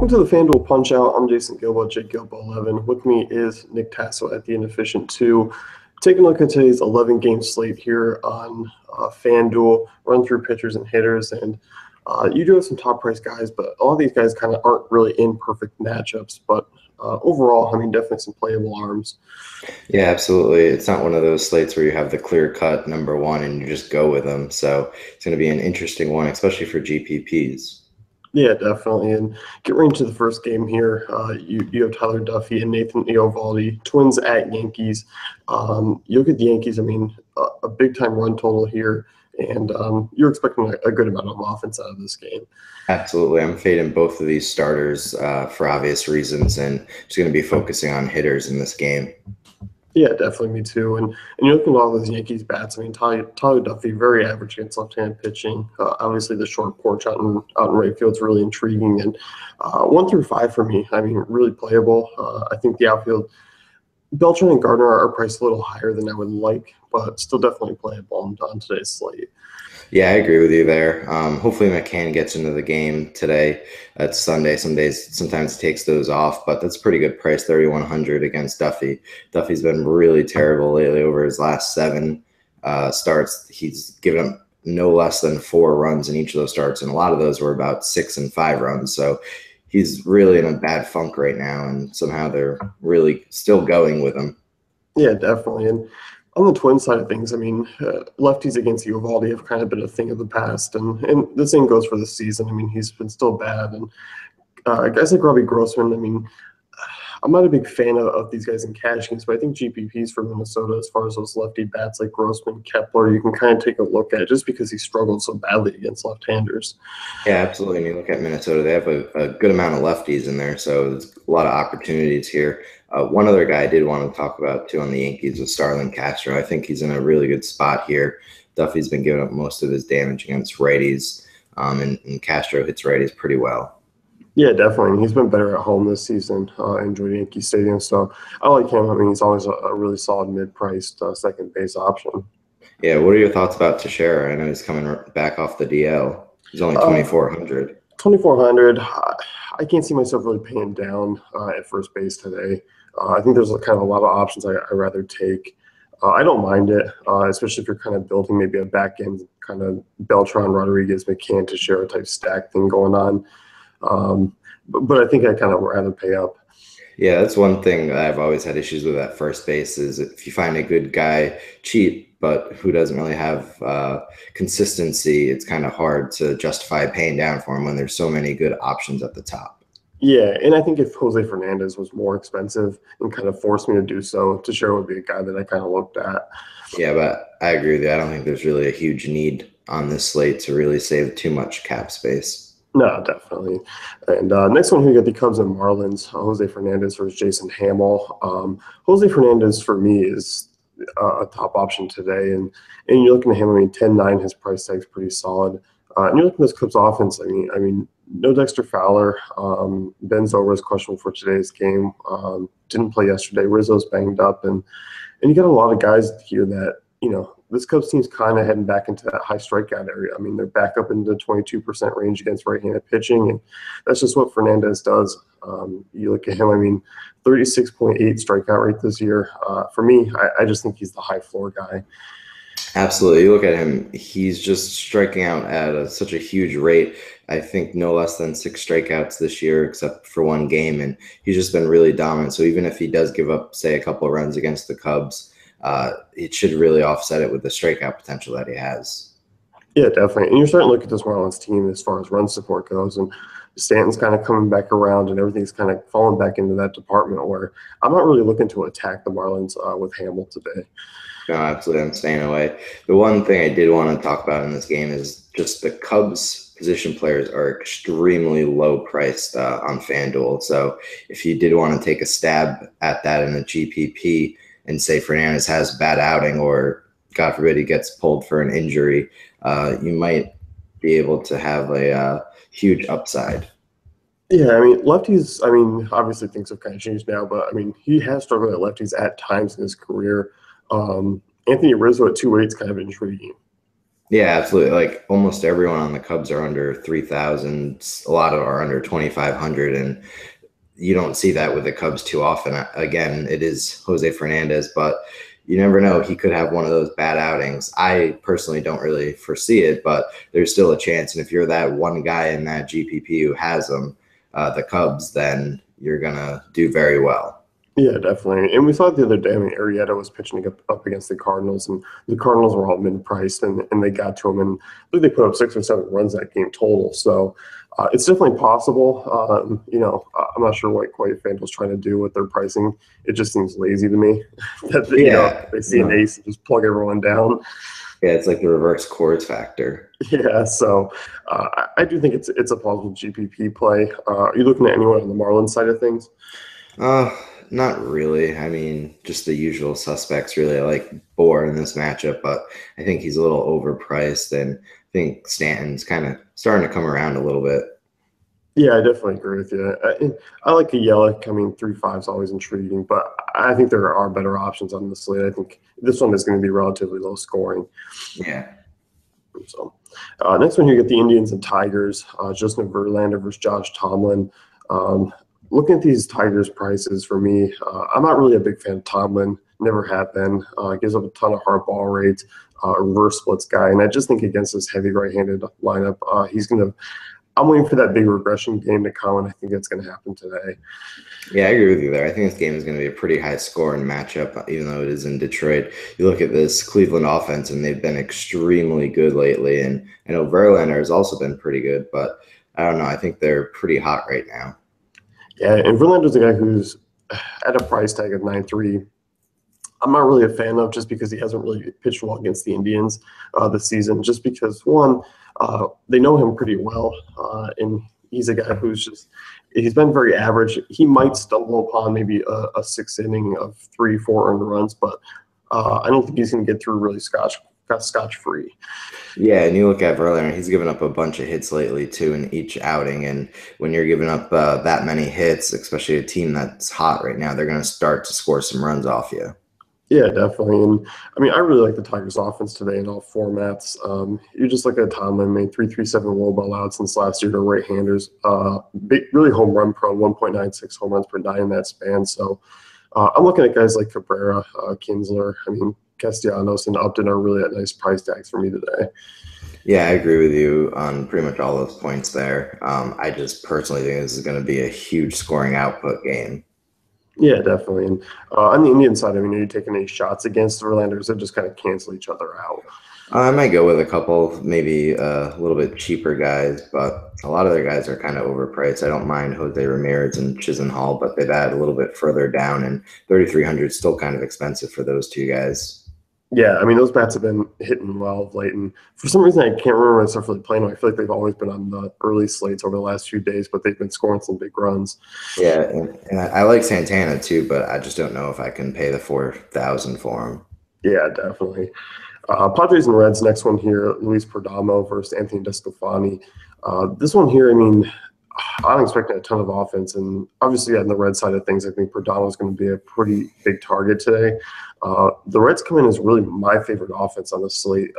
Welcome to the FanDuel Punch Out. I'm Jason Gilbo, Jake Gilbo 11. With me is Nick Tasso at the Inefficient 2. Taking a look at today's 11-game slate here on FanDuel, run through pitchers and hitters. And you do have some top price guys, but a lot of these guys kind of aren't really in perfect matchups. But overall, I mean, definitely some playable arms. Yeah, absolutely. It's not one of those slates where you have the clear-cut number one and you just go with them. So it's going to be an interesting one, especially for GPPs. Yeah, definitely. And get right into the first game here. You have Tyler Duffy and Nathan Eovaldi, Twins at Yankees. You look at the Yankees, I mean, a big-time run total here, and you're expecting a good amount of offense out of this game. Absolutely. I'm fading both of these starters for obvious reasons and just going to be focusing on hitters in this game. Yeah, definitely, me too. And you look at all those Yankees bats. I mean, Tyler Duffy, very average against left-handed pitching. Obviously, the short porch out in right field is really intriguing. And 1 through 5 for me, I mean, really playable. I think the outfield, Beltran and Gardner are priced a little higher than I would like, but still definitely playable on today's slate. Yeah, I agree with you there. Hopefully McCann gets into the game today. It's Sunday. Sometimes he takes those off, but that's a pretty good price, 3,100 against Duffy. Duffy's been really terrible lately over his last 7 starts. He's given up no less than 4 runs in each of those starts, and a lot of those were about 6 and 5 runs. So he's really in a bad funk right now, and somehow they're really still going with him. Yeah, definitely. And on the Twins side of things, I mean, lefties against Eovaldi have kind of been a thing of the past, and the same goes for the season. I mean, he's been still bad, and guys like Robbie Grossman, I mean, I'm not a big fan of these guys in cash games, but I think GPPs for Minnesota, as far as those lefty bats like Grossman, Kepler, you can kind of take a look at just because he struggled so badly against left-handers. Yeah, absolutely. And you look at Minnesota, they have a good amount of lefties in there, so there's a lot of opportunities here. One other guy I did want to talk about, too, on the Yankees was Starlin Castro. I think he's in a really good spot here. Duffy's been giving up most of his damage against righties, and Castro hits righties pretty well. Yeah, definitely. He's been better at home this season, enjoyed Yankee Stadium. So I like him. I mean, he's always a really solid mid-priced second base option. Yeah, what are your thoughts about Teixeira? I know he's coming back off the DL. He's only 2,400. 2,400. I can't see myself really paying down at first base today. I think there's kind of a lot of options I'd rather take. I don't mind it, especially if you're kind of building maybe a back end kind of Beltran, Rodriguez, McCann, Teixeira type stack thing going on. But I think I kind of rather pay up. Yeah, that's one thing that I've always had issues with at first base is if you find a good guy cheap, but who doesn't really have consistency, it's kind of hard to justify paying down for him when there's so many good options at the top. Yeah, and I think if Jose Fernandez was more expensive and kind of forced me to do so, Teixeira would be a guy that I kind of looked at. Yeah, but I agree with you. I don't think there's really a huge need on this slate to really save too much cap space. No, definitely. And next one here, you got the Cubs and Marlins. Jose Fernandez versus Jason Hamill. Jose Fernandez, for me, is a top option today. And you're looking at him, I mean, 10-9, his price tag's pretty solid. And you're looking at this Cubs offense, I mean, no Dexter Fowler. Ben Zobrist is questionable for today's game. Didn't play yesterday. Rizzo's banged up. And you got a lot of guys here that, you know, this Cubs team's kind of heading back into that high strikeout area. I mean, they're back up into the 22% range against right-handed pitching, and that's just what Fernandez does. You look at him, I mean, 36.8 strikeout rate this year. For me, I just think he's the high floor guy. Absolutely. You look at him, he's just striking out at such a huge rate. I think no less than 6 strikeouts this year, except for one game, and he's just been really dominant. So even if he does give up, say, a couple of runs against the Cubs, it should really offset it with the strikeout potential that he has. Yeah, definitely. And you're starting to look at this Marlins team as far as run support goes, and Stanton's kind of coming back around, and everything's kind of falling back into that department where I'm not really looking to attack the Marlins with Hamill today. No, absolutely. I'm staying away. The one thing I did want to talk about in this game is just the Cubs position players are extremely low priced on FanDuel. So if you did want to take a stab at that in a GPP and say Fernandez has a bad outing or God forbid he gets pulled for an injury, you might be able to have a huge upside. Yeah, I mean, lefties, I mean, obviously things have kind of changed now, but I mean, he has struggled at lefties at times in his career. Anthony Rizzo at 2.8 is kind of intriguing. Yeah, absolutely. Like almost everyone on the Cubs are under 3,000. A lot of are under 2,500, and you don't see that with the Cubs too often. Again, it is Jose Fernandez, but you never know. He could have one of those bad outings. I personally don't really foresee it, but there's still a chance. And if you're that one guy in that GPP who has them, the Cubs, then you're gonna do very well. Yeah, definitely. And we saw it the other day. I mean, Arrieta was pitching up against the Cardinals, and the Cardinals were all mid-priced, and they got to him, and I think they put up 6 or 7 runs that game total. So it's definitely possible. I'm not sure what quite FanDuel's trying to do with their pricing. It just seems lazy to me that Yeah, they see an no, ace and just plug everyone down. yeah, it's like the reverse chords factor. Yeah, so I do think it's a plausible GPP play. Are you looking at anyone on the Marlins side of things? Uh, Not really. I mean, just the usual suspects really. I like Bohr in this matchup, but I think he's a little overpriced, and I think Stanton's kind of starting to come around a little bit. Yeah, I definitely agree with you. I like a Yelich. I mean, 3.5 is always intriguing, but I think there are better options on the slate. I think this one is going to be relatively low scoring. Yeah. So, next one, you get the Indians and Tigers. Justin Verlander versus Josh Tomlin. Um, Looking at these Tigers prices for me, I'm not really a big fan of Tomlin. Never have been. Gives up a ton of hard ball rates. Reverse splits guy, and I just think against this heavy right-handed lineup, he's going to. I'm waiting for that big regression game to come, and I think that's going to happen today. Yeah, I agree with you there. I think this game is going to be a pretty high scoring matchup, even though it is in Detroit. You look at this Cleveland offense, and they've been extremely good lately. And I know Verlander has also been pretty good, but I don't know. I think they're pretty hot right now. Yeah, and Verlander's a guy who's at a price tag of 9.3. I'm not really a fan of just because he hasn't really pitched well against the Indians this season. Just because one, they know him pretty well, and he's a guy who's just he's been very average. He might stumble upon maybe a sixth inning of 3, 4 earned runs, but I don't think he's going to get through really scotch free. Yeah, and you look at Verlander, he's given up a bunch of hits lately too in each outing. And when you're giving up that many hits, especially a team that's hot right now, they're going to start to score some runs off you. Yeah, definitely. And I mean, I really like the Tigers' offense today in all formats. You just look at Tomlin, made 3.37 WOBA allowed since last year to right-handers. Really home run prone, 1.96 home runs per nine in that span. So I'm looking at guys like Cabrera, Kinsler. I mean, Castellanos and Upton are really at nice price tags for me today. Yeah, I agree with you on pretty much all those points there. I just personally think this is going to be a huge scoring output game. Yeah, definitely. And on the Indian side, I mean, are you taking any shots against the Verlanders that just kind of cancel each other out? I might go with a couple, maybe a little bit cheaper guys, but a lot of their guys are kind of overpriced. I don't mind Jose Ramirez and Chisenhall, but they've added a little bit further down, and 3,300 is still kind of expensive for those two guys. Yeah, I mean, those bats have been hitting well of late. And for some reason, I can't remember when I started really playing them. I feel like they've always been on the early slates over the last few days, but they've been scoring some big runs. Yeah, and I like Santana too, but I just don't know if I can pay the 4,000 for him. Yeah, definitely. Padres and Reds, next one here, Luis Perdomo versus Anthony Desclafani. This one here, I mean, I'm expecting a ton of offense, and obviously on the Red side of things, I think Perdomo is going to be a pretty big target today. The Reds come in as really my favorite offense on the slate,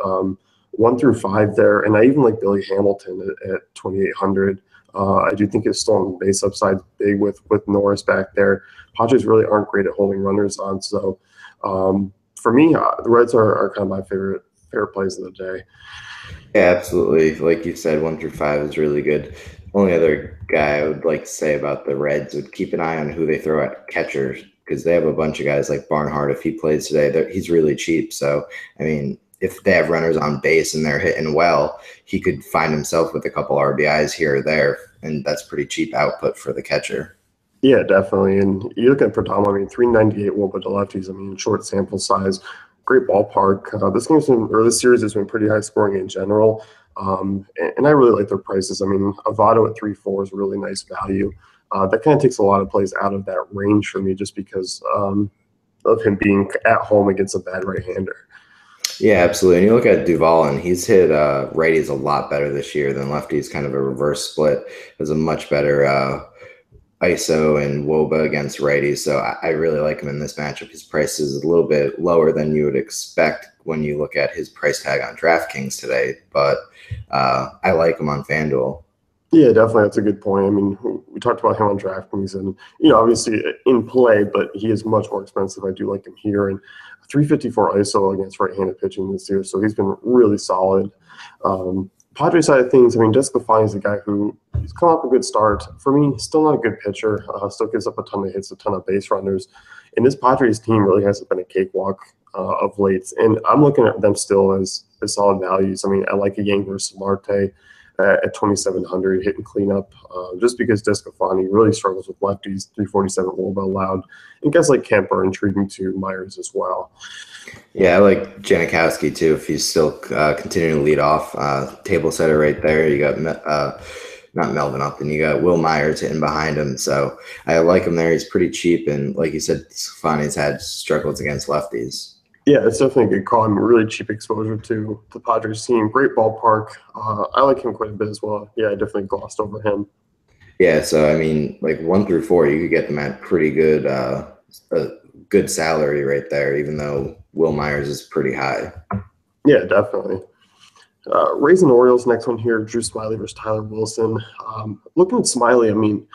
1 through 5 there, and I even like Billy Hamilton at 2,800. I do think his stolen base upside big with Norris back there. Padres really aren't great at holding runners on, so for me, the Reds are kind of my favorite plays of the day. Yeah, absolutely. Like you said, 1 through 5 is really good. Only other guy I would like to say about the Reds would keep an eye on who they throw at catchers because they have a bunch of guys like Barnhart. If he plays today, he's really cheap. So, I mean, if they have runners on base and they're hitting well, he could find himself with a couple RBIs here or there, and that's pretty cheap output for the catcher. Yeah, definitely. And you look at Perdomo, I mean, 398 WOBA to lefties. I mean, short sample size, great ballpark. This series has been pretty high scoring in general. And I really like their prices. I mean, Avado at 3.4 is a really nice value. That kind of takes a lot of plays out of that range for me just because of him being at home against a bad right-hander. Yeah, absolutely. And you look at Duvall, and he's hit righties a lot better this year than lefties. Kind of a reverse split. Has a much better ISO and Woba against righties, so I really like him in this matchup. His price is a little bit lower than you would expect when you look at his price tag on DraftKings today, but I like him on FanDuel. Yeah, definitely. That's a good point. I mean, we talked about him on DraftKings, and obviously in play, but he is much more expensive. I do like him here, and 354 ISO against right-handed pitching this year, so he's been really solid. Padres side of things, I mean, Desclafani is a guy who he's come off a good start. For me, he's still not a good pitcher. Still gives up a ton of hits, a ton of base runners, and this Padres team really hasn't been a cakewalk of late. And I'm looking at them still as solid values. I mean, I like a Yang versus Marte at 2,700 hitting cleanup, just because Desclafani really struggles with lefties. 347 WOBA allowed, and guys like Kemp are intriguing to Myers as well. Yeah, I like Janikowski too. If he's still continuing to lead off, table setter right there. You got not Melvin Upton. You got Will Myers hitting behind him. So I like him there. He's pretty cheap, and like you said, Stefani's had struggles against lefties. Yeah, it's definitely a good call. I'm really cheap exposure to the Padres team. Great ballpark. I like him quite a bit as well. Yeah, I definitely glossed over him. Yeah, so I mean, like 1 through 4, you could get them at pretty good, a good salary right there. Even though Will Myers is pretty high. Yeah, definitely. Rays and Orioles, next one here, Drew Smiley versus Tyler Wilson. Looking at Smiley, I mean,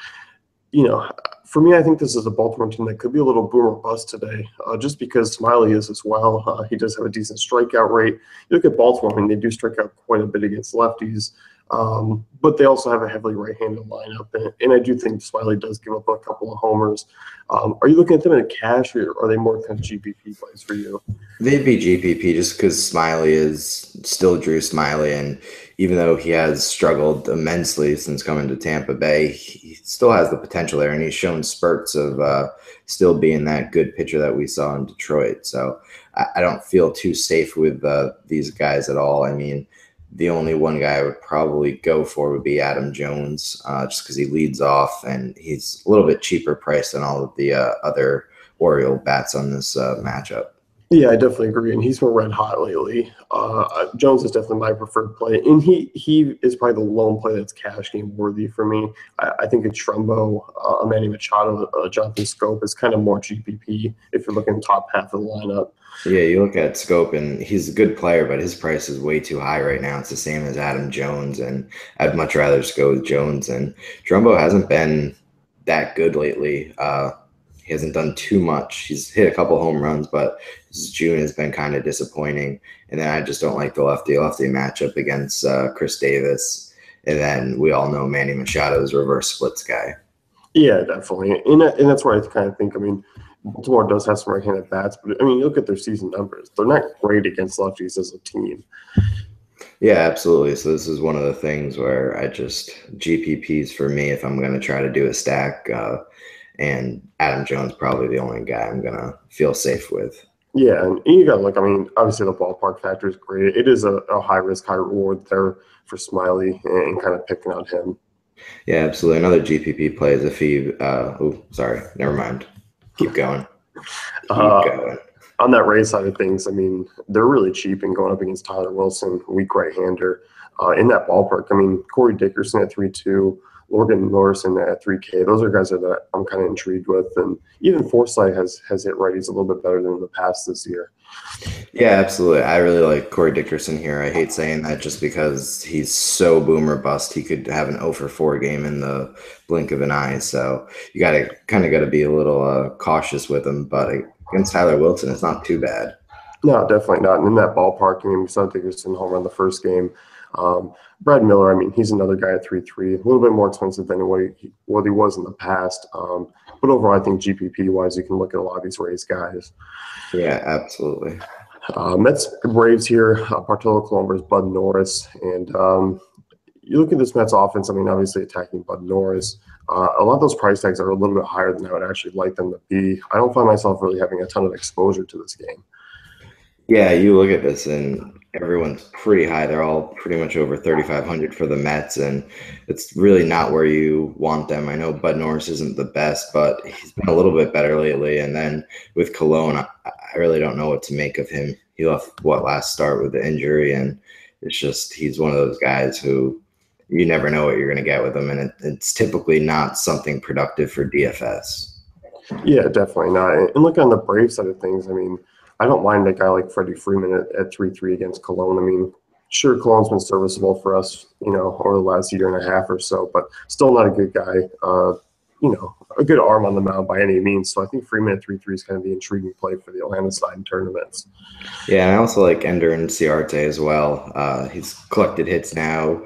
for me, I think this is a Baltimore team that could be a little boom or bust today, just because Smiley is as well. He does have a decent strikeout rate. You look at Baltimore, I mean, they do strike out quite a bit against lefties, but they also have a heavily right-handed lineup, and I do think Smiley does give up a couple of homers. Are you looking at them in cash, or are they more kind of GPP plays for you? They'd be GPP just because Smiley is still Drew Smiley, and even though he has struggled immensely since coming to Tampa Bay, he still has the potential there, and he's shown spurts of still being that good pitcher that we saw in Detroit. So I don't feel too safe with these guys at all. I mean, the only one guy I would probably go for would be Adam Jones, just because he leads off and he's a little bit cheaper priced than all of the other Oriole bats on this matchup. Yeah, I definitely agree, and he's been red hot lately. Jones is definitely my preferred play, and he is probably the lone play that's cash game worthy for me. I think it's Trumbo, Manny Machado, Jonathan Scope is kind of more GPP if you're looking top half of the lineup. Yeah, you look at Scope, and he's a good player, but his price is way too high right now. It's the same as Adam Jones, and I'd much rather just go with Jones. And Trumbo hasn't been that good lately. He hasn't done too much. He's hit a couple home runs, but his June has been kind of disappointing. And then I just don't like the lefty matchup against Chris Davis. And then we all know Manny Machado's reverse splits guy. Yeah, definitely, and that's where I kind of think. I mean, Baltimore does have some right-handed bats, but I mean, you look at their season numbers; they're not great against lefties as a team. Yeah, absolutely. So this is one of the things where I just GPPs for me if I'm going to try to do a stack. And Adam Jones probably the only guy I'm going to feel safe with. Yeah, and you got to look. I mean, obviously the ballpark factor is great. It is a high risk, high reward there for Smiley and kind of picking on him. Yeah, absolutely. Another GPP play is if he. Sorry, never mind. Keep going. Keep going. On that Rays side of things, I mean, they're really cheap and going up against Tyler Wilson, weak right-hander. In that ballpark, I mean, Corey Dickerson at 3.2, Logan Morrison at 3K. Those are guys that I'm kind of intrigued with. And even Forsythe has hit righties a little bit better than in the past this year. Yeah, absolutely. I really like Corey Dickerson here. I hate saying that just because he's so boomer bust. He could have an 0 for 4 game in the blink of an eye. So you got to be a little cautious with him. But against Tyler Wilson, it's not too bad. No, definitely not. And in that ballpark, I mean, we saw Dickerson home run the first game. Brad Miller, I mean, he's another guy at 3.3, a little bit more expensive than what he was in the past. But overall, I think GPP-wise, you can look at a lot of these Rays guys. Yeah, absolutely. Mets Braves here, Bartolo Colon versus Bud Norris. And you look at this Mets offense, I mean, obviously attacking Bud Norris. A lot of those price tags are a little bit higher than I would actually like them to be. I don't find myself really having a ton of exposure to this game. Yeah, you look at this and everyone's pretty high. They're all pretty much over 3,500 for the Mets, and it's really not where you want them. I know Bud Norris isn't the best, but he's been a little bit better lately. And then with Cologne, I really don't know what to make of him. He left last start with the injury, and it's just he's one of those guys who you never know what you're going to get with them, and it's typically not something productive for DFS. Yeah, definitely not. And look on the Brave side of things. I mean, I don't mind a guy like Freddie Freeman at 3-3 against Cologne. I mean, sure, Cologne's been serviceable for us, over the last year and a half or so, but still not a good guy. A good arm on the mound by any means. So I think Freeman at 3-3 is kind of the intriguing play for the Atlanta side in tournaments. Yeah, and I also like Ender and Ciarte as well. He's collected hits now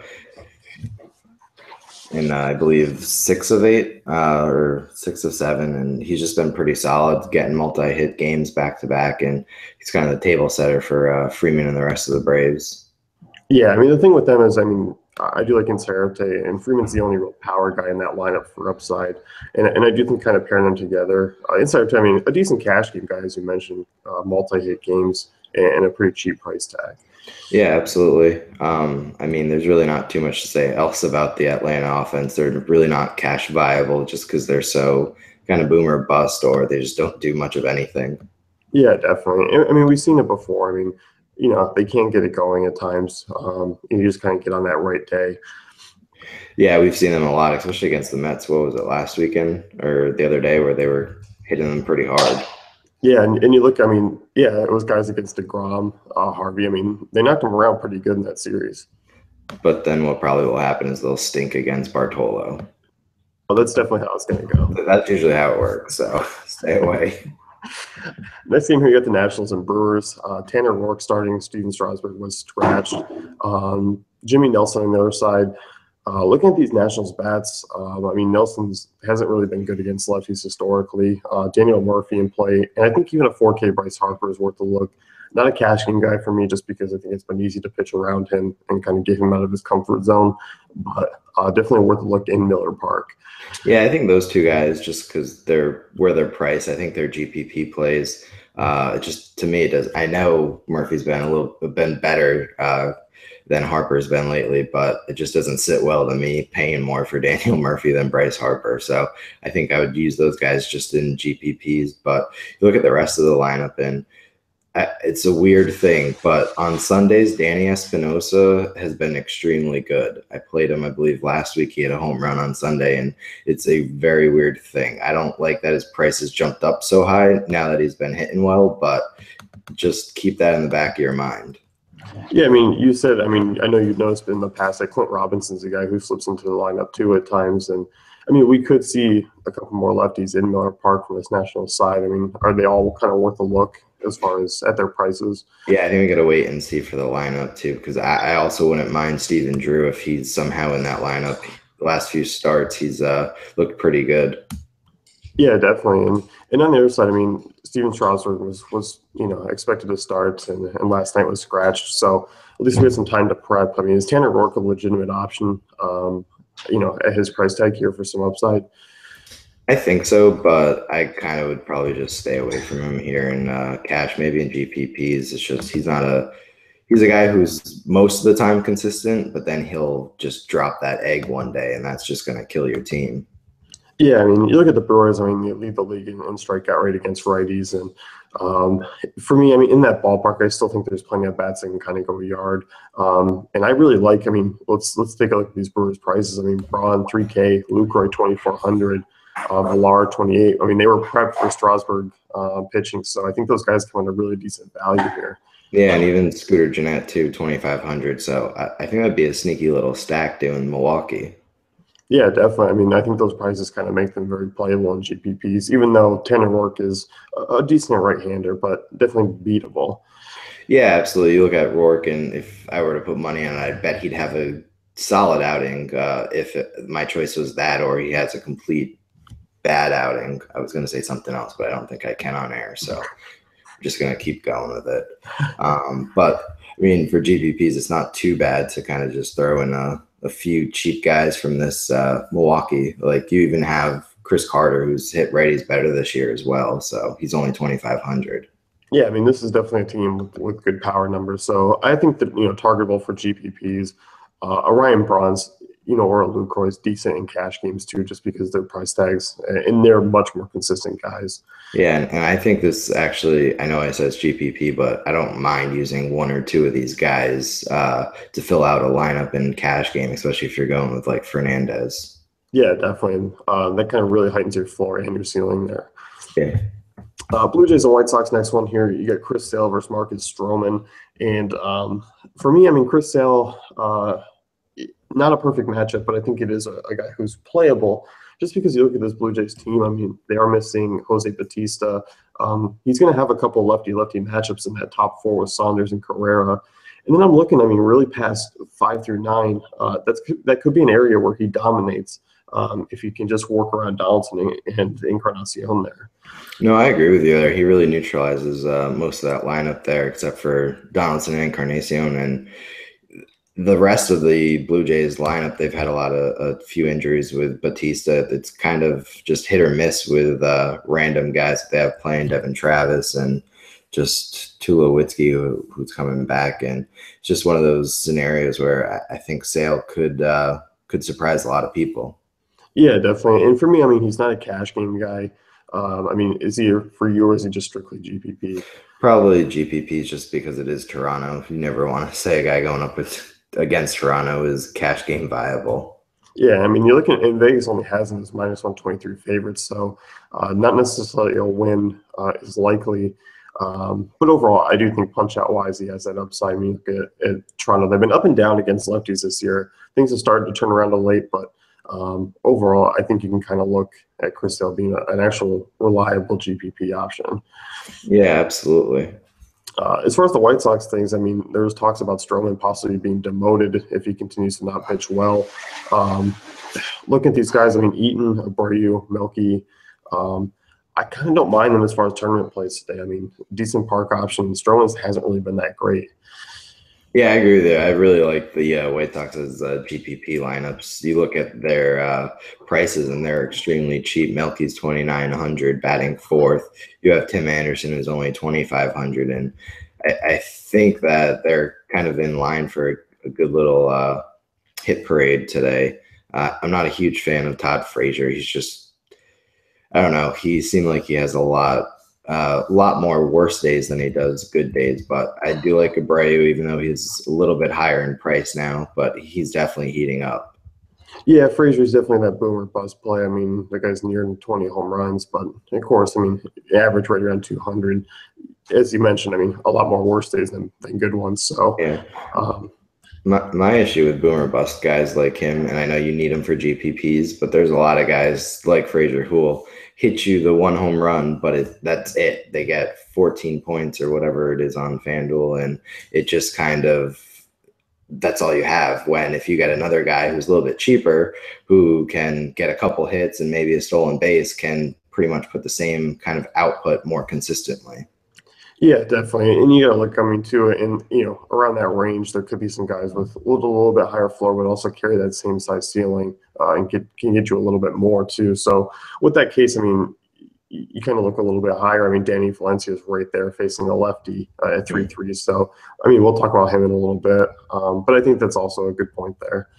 in I believe 6 of 8 or 6 of 7, and he's just been pretty solid, getting multi-hit games back to back, and he's kind of the table setter for Freeman and the rest of the Braves. Yeah, I mean, the thing with them is, I mean, I do like Inciarte, and Freeman's the only real power guy in that lineup for upside. And I do think kind of pairing them together. Inciarte, I mean, a decent cash game guy, as you mentioned, multi-hit games and a pretty cheap price tag. Yeah, absolutely. I mean, there's really not too much to say else about the Atlanta offense. They're really not cash viable just because they're so kind of boomer bust, or they just don't do much of anything. Yeah, definitely. I mean, we've seen it before. I mean, they can't get it going at times. You just kind of get on that right day. Yeah, we've seen them a lot, especially against the Mets. What was it, last weekend or the other day, where they were hitting them pretty hard? Yeah, and you look, I mean, yeah, it was guys against DeGrom, Harvey. I mean, they knocked him around pretty good in that series. But then what probably will happen is they'll stink against Bartolo. Well, that's definitely how it's going to go. That's usually how it works, so stay away. Next game here, you got the Nationals and Brewers. Tanner Roark starting. Steven Strasburg was scratched. Jimmy Nelson on the other side. Looking at these Nationals bats, I mean, Nelson hasn't really been good against lefties historically. Daniel Murphy in play, and I think even a 4K Bryce Harper is worth a look. Not a cash game guy for me, just because I think it's been easy to pitch around him and kind of get him out of his comfort zone. But definitely worth a look in Miller Park. Yeah, I think those two guys, just because they're where they're priced, I think they're GPP plays. Just to me, it does. I know Murphy's been better than Harper's been lately, but it just doesn't sit well to me paying more for Daniel Murphy than Bryce Harper. So I think I would use those guys just in GPPs. But you look at the rest of the lineup, and it's a weird thing, but on Sundays, Danny Espinosa has been extremely good. I played him, I believe, last week. He had a home run on Sunday, and it's a very weird thing. I don't like that his price has jumped up so high now that he's been hitting well, but just keep that in the back of your mind. Yeah, I mean, you said, I mean, I know you've noticed in the past that Clint Robinson's a guy who slips into the lineup too at times. And I mean, we could see a couple more lefties in Miller Park from this National side. I mean, are they all kind of worth a look as far as at their prices? Yeah, I think we got to wait and see for the lineup too, because I also wouldn't mind Stephen Drew if he's somehow in that lineup. The last few starts, he's looked pretty good. Yeah, definitely. And on the other side, I mean, Steven Strasburg was expected to start, and last night was scratched. So at least we had some time to prep. I mean, is Tanner Roark a legitimate option? At his price tag here for some upside. I think so, but I kind of would probably just stay away from him here in cash, maybe in GPPs. It's just he's a guy who's most of the time consistent, but then he'll just drop that egg one day, and that's just going to kill your team. Yeah, I mean, you look at the Brewers. I mean, they lead the league in strikeout rate against righties, and for me, I mean, in that ballpark, I still think there's plenty of bats that can kind of go yard. And I really like. I mean, let's take a look at these Brewers prices. I mean, Braun 3K, Lucroy 2,400, Villar 28. I mean, they were prepped for Strasburg pitching, so I think those guys come at a really decent value here. Yeah, and even Scooter Gennett too, 2,500. So I think that'd be a sneaky little stack doing Milwaukee. Yeah, definitely. I mean, I think those prices kind of make them very playable in GPPs, even though Tanner Roark is a decent right-hander, but definitely beatable. Yeah, absolutely. You look at Roark, and if I were to put money on it, I bet he'd have a solid outing my choice was that, or he has a complete bad outing. I was going to say something else, but I don't think I can on air, so I'm just going to keep going with it. But, I mean, for GPPs, it's not too bad to kind of just throw in a few cheap guys from this Milwaukee. Like you even have Chris Carter, who's hit righties better this year as well. So he's only 2,500. Yeah, I mean, this is definitely a team with good power numbers. So I think that, targetable for GPPs, Orion Braun's, or a Lucroy is decent in cash games too, just because their price tags and they're much more consistent guys. Yeah, and I think this actually, I know I said it's GPP, but I don't mind using one or two of these guys to fill out a lineup in cash game, especially if you're going with like Fernandez. Yeah, definitely. That kind of really heightens your floor and your ceiling there. Yeah. Blue Jays and White Sox next one here. You got Chris Sale versus Marcus Stroman. And for me, I mean, Chris Sale, not a perfect matchup, but I think it is a guy who's playable. Just because you look at this Blue Jays team, I mean, they are missing Jose Batista. He's going to have a couple lefty-lefty matchups in that top four with Saunders and Carrera. And then I'm looking, I mean, really past 5 through 9, that could be an area where he dominates if you can just work around Donaldson and Encarnacion there. No, I agree with you there. He really neutralizes most of that lineup there, except for Donaldson and Encarnacion. And the rest of the Blue Jays lineup, they've had a few injuries with Batista. It's kind of just hit or miss with random guys that they have playing, Devin Travis and just Tulowitzki, who's coming back. And it's just one of those scenarios where I think Sale could surprise a lot of people. Yeah, definitely. And for me, I mean, he's not a cash game guy. I mean, is he for you or is he just strictly GPP? Probably GPPs just because it is Toronto. You never want to say a guy going up against Toronto is cash game viable. Yeah, I mean, you're looking at Vegas only has him as -123 favorites, so not necessarily a win is likely. But overall, I do think punch-out wise, he has that upside. I mean, look at Toronto. They've been up and down against lefties this year. Things have started to turn around a late, but overall, I think you can kind of look at Chris Sale being an actual reliable GPP option. Yeah, absolutely. As far as the White Sox things, I mean, there's talks about Stroman possibly being demoted if he continues to not pitch well. Looking at these guys, I mean, Eaton, Abreu, Melky, I kind of don't mind them as far as tournament plays today. I mean, decent park option. Stroman hasn't really been that great. Yeah, I agree with you. I really like the White Sox's GPP lineups. You look at their prices, and they're extremely cheap. Melky's 2,900, batting fourth. You have Tim Anderson, who's only 2,500, and I think that they're kind of in line for a good little hit parade today. I'm not a huge fan of Todd Frazier. He's just, I don't know. He seemed like he has a lot more worse days than he does good days. But I do like Abreu, even though he's a little bit higher in price now, but he's definitely heating up. Yeah, Frazier's definitely that boomer bust play. I mean, the guy's nearing 20 home runs, but of course, I mean, average right around 200. As you mentioned, I mean, a lot more worse days than good ones. So, yeah. My issue with boomer bust guys like him, and I know you need him for GPPs, but there's a lot of guys like Frazier who will hit you the one home run, but that's it. They get 14 points or whatever it is on FanDuel, and it just kind of, that's all you have. When if you get another guy who's a little bit cheaper, who can get a couple hits and maybe a stolen base, can pretty much put the same kind of output more consistently. Yeah, definitely. And you got to look, I mean, too, and, around that range, there could be some guys with a little bit higher floor, but also carry that same size ceiling and can get you a little bit more, too. So with that case, I mean, you kind of look a little bit higher. I mean, Danny Valencia is right there facing a lefty at 3-3. So, I mean, we'll talk about him in a little bit. But I think that's also a good point there.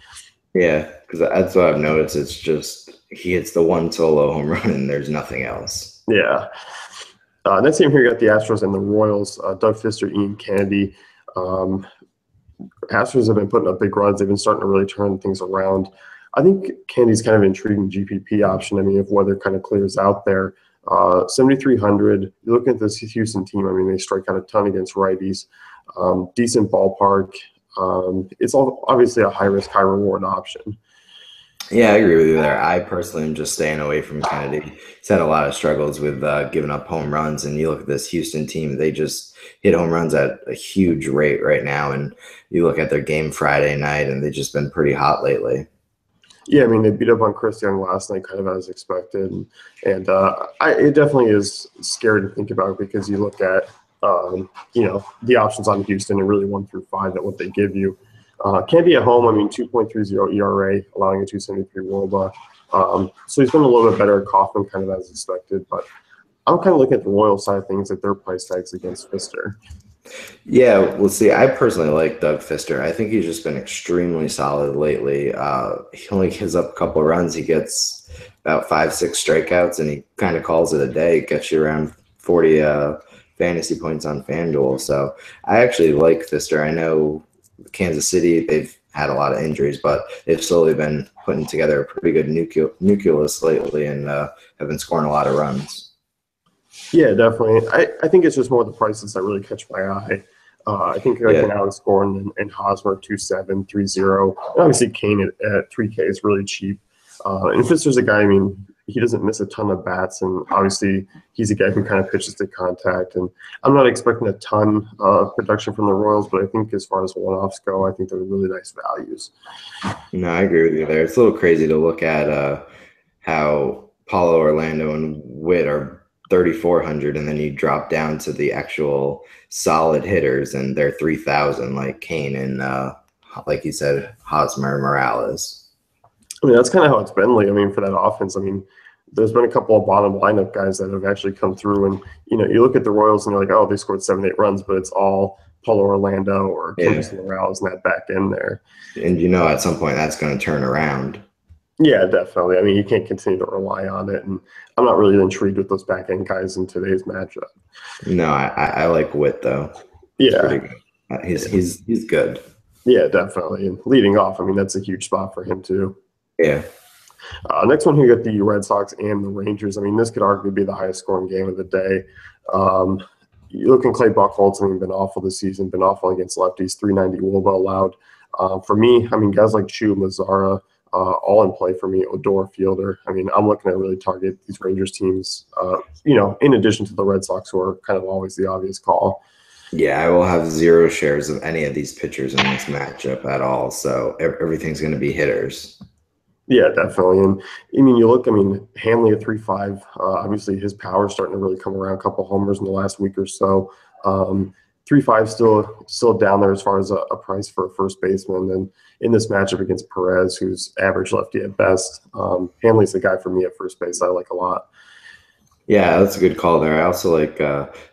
Yeah, because that's what I've noticed. It's just he hits the one solo home run and there's nothing else. Yeah. Next game here, you got the Astros and the Royals. Doug Fister, Ian Kennedy. Astros have been putting up big runs. They've been starting to really turn things around. I think Kennedy's kind of an intriguing GPP option. I mean, if weather kind of clears out there. 7,300. You look at this Houston team, I mean, they strike out a ton against righties. Decent ballpark. It's obviously a high-risk, high-reward option. Yeah, I agree with you there. I personally am just staying away from Kennedy. He's had a lot of struggles with giving up home runs, and you look at this Houston team, they just hit home runs at a huge rate right now, and you look at their game Friday night, and they've just been pretty hot lately. Yeah, I mean, they beat up on Chris Young last night, kind of as expected, and it definitely is scary to think about because you look at, the options on Houston and really 1 through 5 that what they give you. Can be at home. I mean, 2.30 ERA, allowing a 273 WOBA. So he's been a little bit better at Kaufman, kind of as expected. But I'm kind of looking at the Royal side of things at their price tags against Fister. Yeah, we'll see. I personally like Doug Fister. I think he's just been extremely solid lately. He only gives up a couple of runs. He gets about 5, 6 strikeouts, and he kind of calls it a day. Gets you around 40 fantasy points on FanDuel. So I actually like Fister. I know Kansas City, they've had a lot of injuries, but they've slowly been putting together a pretty good nucleus lately and have been scoring a lot of runs. Yeah, definitely. I think it's just more the prices that really catch my eye. I think like an Yeah. Alex Gordon and Hosmer 2.7, 3.0. And obviously Kane at 3K is really cheap. And Fister's a guy, I mean, he doesn't miss a ton of bats, and obviously he's a guy who kind of pitches to contact. And I'm not expecting a ton of production from the Royals, but I think as far as one-offs go, I think they're really nice values. No, I agree with you there. It's a little crazy to look at how Paulo Orlando and Witt are 3,400, and then you drop down to the actual solid hitters, and they're 3,000, like Kane and like you said, Hosmer Morales. I mean, that's kind of how it's been lately. I mean, for that offense, I mean, there's been a couple of bottom lineup guys that have actually come through. And, you look at the Royals and you're like, oh, they scored 7, 8 runs, but it's all Paulo Orlando or Yeah, Kendrys Morales in that back end there. and at some point that's going to turn around. Yeah, definitely. I mean, you can't continue to rely on it. And I'm not really intrigued with those back end guys in today's matchup. No, I like Witt though. He's pretty Yeah. good. He's good. Yeah, definitely. And leading off, I mean, that's a huge spot for him, too. Yeah. Next one here, you got the Red Sox and the Rangers. I mean, this could arguably be the highest scoring game of the day. You look at Clay Buchholz, I mean, been awful this season, been awful against lefties, 390 WOBA allowed. For me, I mean, guys like Chu, Mazzara, all in play for me, Odor, Fielder. I mean, I'm looking to really target these Rangers teams, in addition to the Red Sox, who are kind of always the obvious call. Yeah, I will have 0 shares of any of these pitchers in this matchup at all. So everything's going to be hitters. Yeah, definitely. And I mean, I mean, Hanley at 3.5, obviously his power's starting to really come around, a couple homers in the last week or so. 3.5 still down there as far as a price for a first baseman. And in this matchup against Perez, who's average lefty at best, Hanley's the guy for me at first base I like a lot. Yeah, that's a good call there. I also like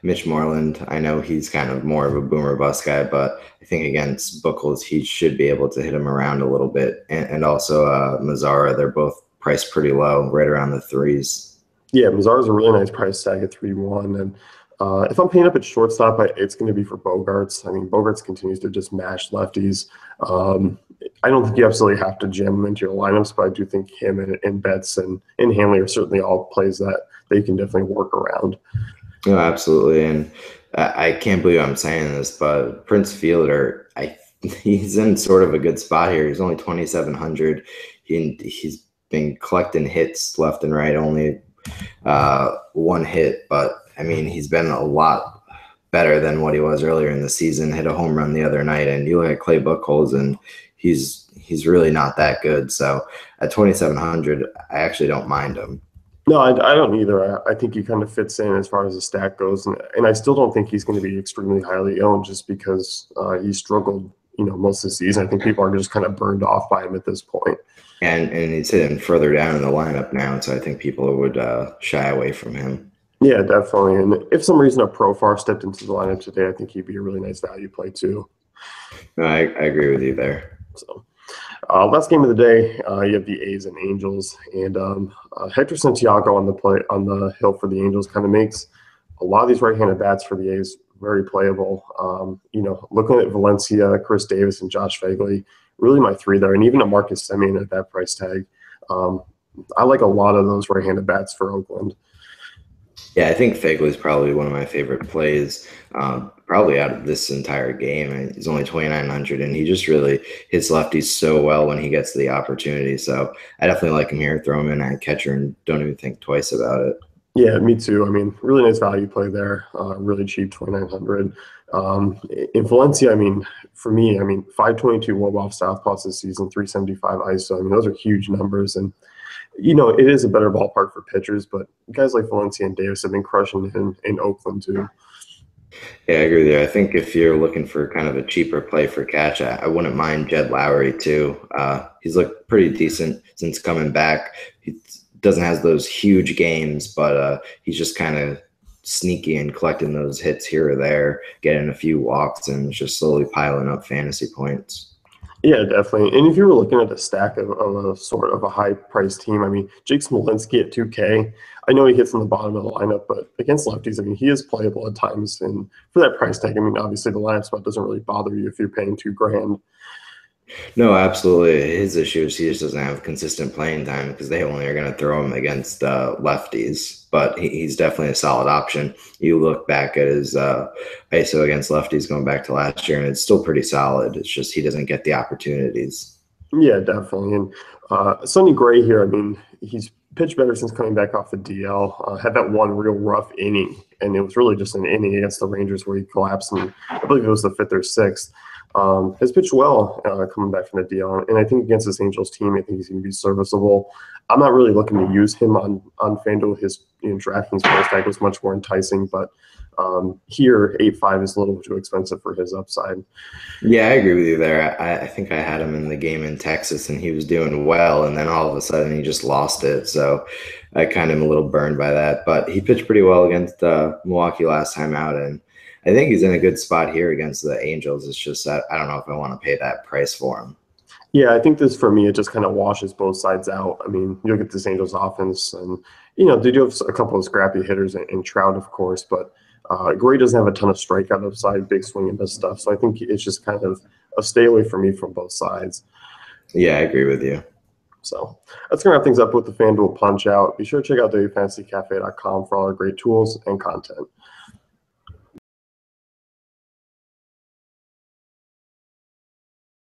Mitch Moreland. I know he's kind of more of a boomer bust guy, but I think against Buchholz, he should be able to hit him around a little bit. And also Mazzara, they're both priced pretty low, right around the threes. Yeah, Mazzara's a really nice price tag at 3.1. And if I'm paying up at shortstop, it's going to be for Bogarts. I mean, Bogarts continues to just mash lefties. I don't think you absolutely have to jam him into your lineups, but I do think him and Betts and Hanley are certainly all plays that they can definitely work around. No, absolutely. And I can't believe I'm saying this, but Prince Fielder, he's in sort of a good spot here. He's only 2,700. He's been collecting hits left and right, only one hit, but I mean, he's been a lot better than what he was earlier in the season. Hit a home run the other night, and you look at Clay Buchholz, and he's really not that good. So at 2,700, I actually don't mind him. No, I don't either. I think he kind of fits in as far as the stack goes, and I still don't think he's going to be extremely highly owned just because he struggled, most of the season. I think people are just kind of burned off by him at this point. And he's hitting further down in the lineup now, so I think people would shy away from him. Yeah, definitely. And if some reason a Profar stepped into the lineup today, I think he'd be a really nice value play too. No, I agree with you there. So, last game of the day, you have the A's and Angels, and Hector Santiago on the hill for the Angels kind of makes a lot of these right-handed bats for the A's very playable. Looking at Valencia, Chris Davis, and Josh Fagley, really my three there, and even a Marcus Semien at that price tag. I like a lot of those right-handed bats for Oakland. Yeah, I think Fagley's probably one of my favorite plays, probably out of this entire game. And he's only 2,900, and he just really hits lefties so well when he gets the opportunity. So I definitely like him here. Throw him in at catcher and don't even think twice about it. Yeah, me too. I mean, really nice value play there. Really cheap, 2,900. In Valencia, I mean, for me, 522 WOB off Southpaws this season, 375 ISO. I mean, those are huge numbers, and it is a better ballpark for pitchers, but guys like Valencia and Davis have been crushing in Oakland too. Yeah, I agree with you. I think if you're looking for kind of a cheaper play for catch, I wouldn't mind Jed Lowry too. He's looked pretty decent since coming back. He doesn't have those huge games, but he's just kind of sneaky and collecting those hits here or there, getting a few walks, and just slowly piling up fantasy points. Yeah, definitely. And if you were looking at a stack of a sort of a high price team, I mean, Jake Smolinski at 2K, I know he hits in the bottom of the lineup, but against lefties, I mean, he is playable at times. And for that price tag, I mean, obviously the lineup spot doesn't really bother you if you're paying 2 grand. No, absolutely. His issue is he just doesn't have consistent playing time because they only are going to throw him against lefties. But he's definitely a solid option. You look back at his ISO against lefties going back to last year, and it's still pretty solid. It's just he doesn't get the opportunities. Yeah, definitely. And Sonny Gray here, I mean, he's pitched better since coming back off the DL. Had that one real rough inning, and it was really just an inning against the Rangers where he collapsed, and I believe it was the fifth or sixth. Has pitched well coming back from the DL, and I think against this Angels team, I think he's going to be serviceable. I'm not really looking to use him on FanDuel. His DraftKings price tag was much more enticing, but here 8.5 is a little too expensive for his upside. Yeah, I agree with you there. I think I had him in the game in Texas and he was doing well, and then all of a sudden he just lost it. So I kind of am a little burned by that. But he pitched pretty well against Milwaukee last time out, and I think he's in a good spot here against the Angels. It's just that I don't know if I want to pay that price for him. Yeah, I think this for me, it just kind of washes both sides out. I mean, you look at this Angels offense, and they do have a couple of scrappy hitters in Trout, of course, but Gray doesn't have a ton of strikeout upside, big swing and miss stuff. So I think it's just kind of a stay away for me from both sides. Yeah, I agree with you. So that's going to wrap things up with the FanDuel Punch Out. Be sure to check out WFantasyCafe.com for all our great tools and content.